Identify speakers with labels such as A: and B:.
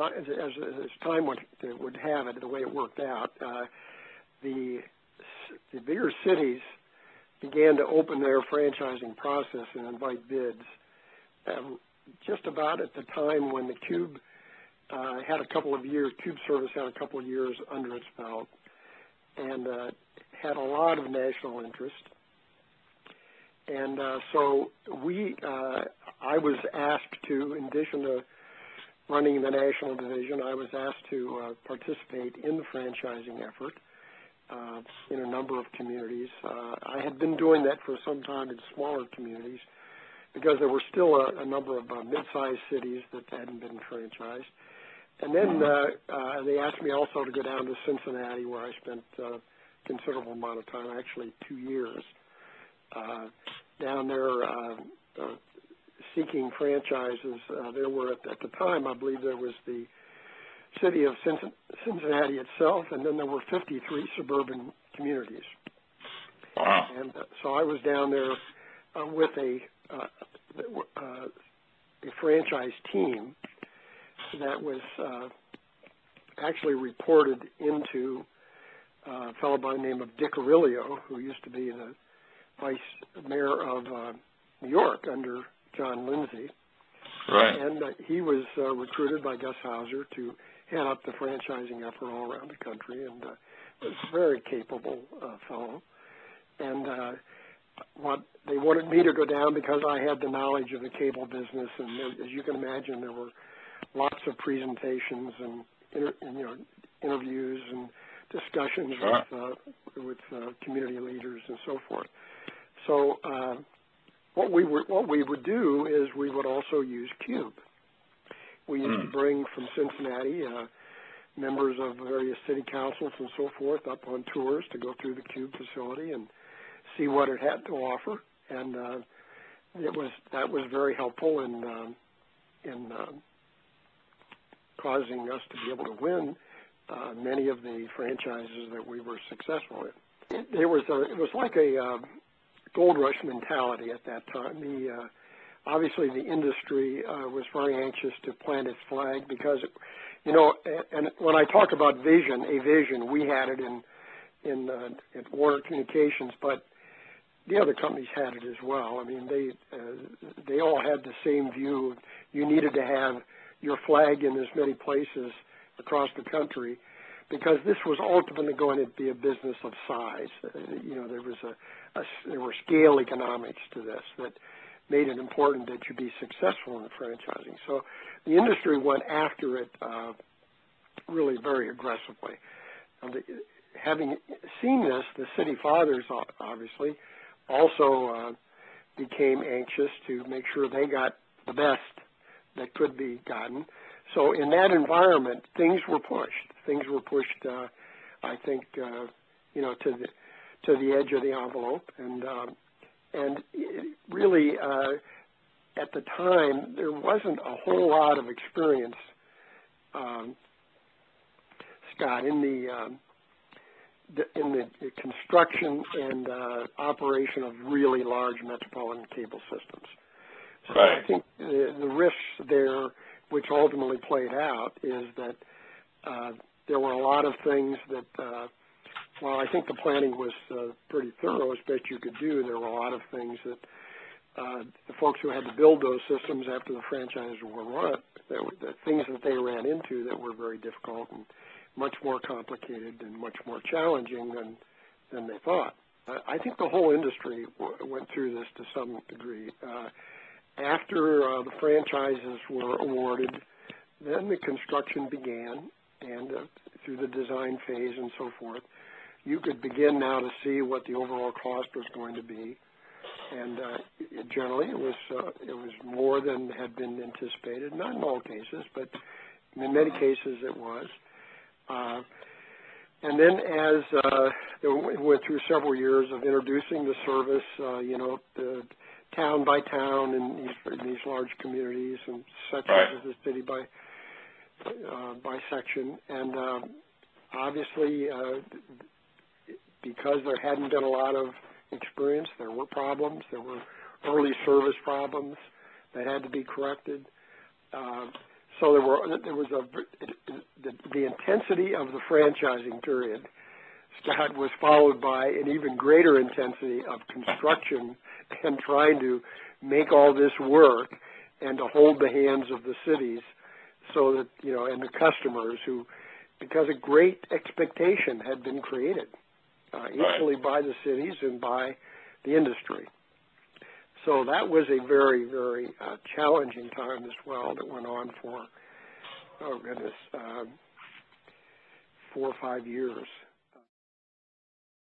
A: as time would have it, the way it worked out, the bigger cities began to open their franchising process and invite bids just about at the time when the Cube had a couple of years, Cube Service had a couple of years under its belt, and had a lot of national interest. And so I was asked to, in addition to running the national division, I was asked to participate in the franchising effort in a number of communities. I had been doing that for some time in smaller communities because there were still a number of mid-sized cities that hadn't been franchised. And then they asked me also to go down to Cincinnati, where I spent a considerable amount of time, actually 2 years, down there seeking franchises. There were, at the time, I believe there was the city of Cincinnati itself, and then there were 53 suburban communities.
B: Wow.
A: And so I was down there with a franchise team that was actually reported into a fellow by the name of Dick Aurelio, who used to be the vice mayor of New York under John Lindsay.
B: Right.
A: And he was recruited by Gus Hauser to head up the franchising effort all around the country, and was a very capable fellow. And what they wanted me to go down because I had the knowledge of the cable business, and as you can imagine, there were lots of presentations and interviews and discussions with community leaders and so forth. So what we would do is we would also use Cube. We used to bring from Cincinnati members of various city councils and so forth up on tours to go through the Cube facility and see what it had to offer, and that was very helpful in causing us to be able to win many of the franchises that we were successful in. It was like a gold rush mentality at that time. Obviously the industry was very anxious to plant its flag because, and when I talk about a vision, we had it at Warner Communications, but the other companies had it as well. I mean, they all had the same view. You needed to have your flag in as many places across the country because this was ultimately going to be a business of size. There were scale economics to this that made it important that you be successful in the franchising. So the industry went after it really very aggressively. Having seen this, the city fathers obviously also became anxious to make sure they got the best that could be gotten. So in that environment, things were pushed. Things were pushed, I think, to the edge of the envelope, and really at the time there wasn't a whole lot of experience, Scott, in the construction and operation of really large metropolitan cable systems. So
B: right.
A: I think the risks there, which ultimately played out, is that there were a lot of things that, while I think the planning was pretty thorough as best you could do, there were a lot of things that the folks who had to build those systems after the franchises were run, the things that they ran into that were very difficult and much more complicated and much more challenging than they thought. I think the whole industry went through this to some degree. After the franchises were awarded, then the construction began, and through the design phase and so forth, you could begin now to see what the overall cost was going to be. And generally, it was more than had been anticipated. Not in all cases, but in many cases it was. And then as we went through several years of introducing the service, the town by town in these large communities and sections of the city by section, and obviously because there hadn't been a lot of experience, there were problems. There were early service problems that had to be corrected. So there was the intensity of the franchising period, Scott, was followed by an even greater intensity of construction and trying to make all this work and to hold the hands of the cities so that, and the customers who, because a great expectation had been created, equally by the cities and by the industry. So that was a very, very challenging time as well that went on for, 4 or 5 years.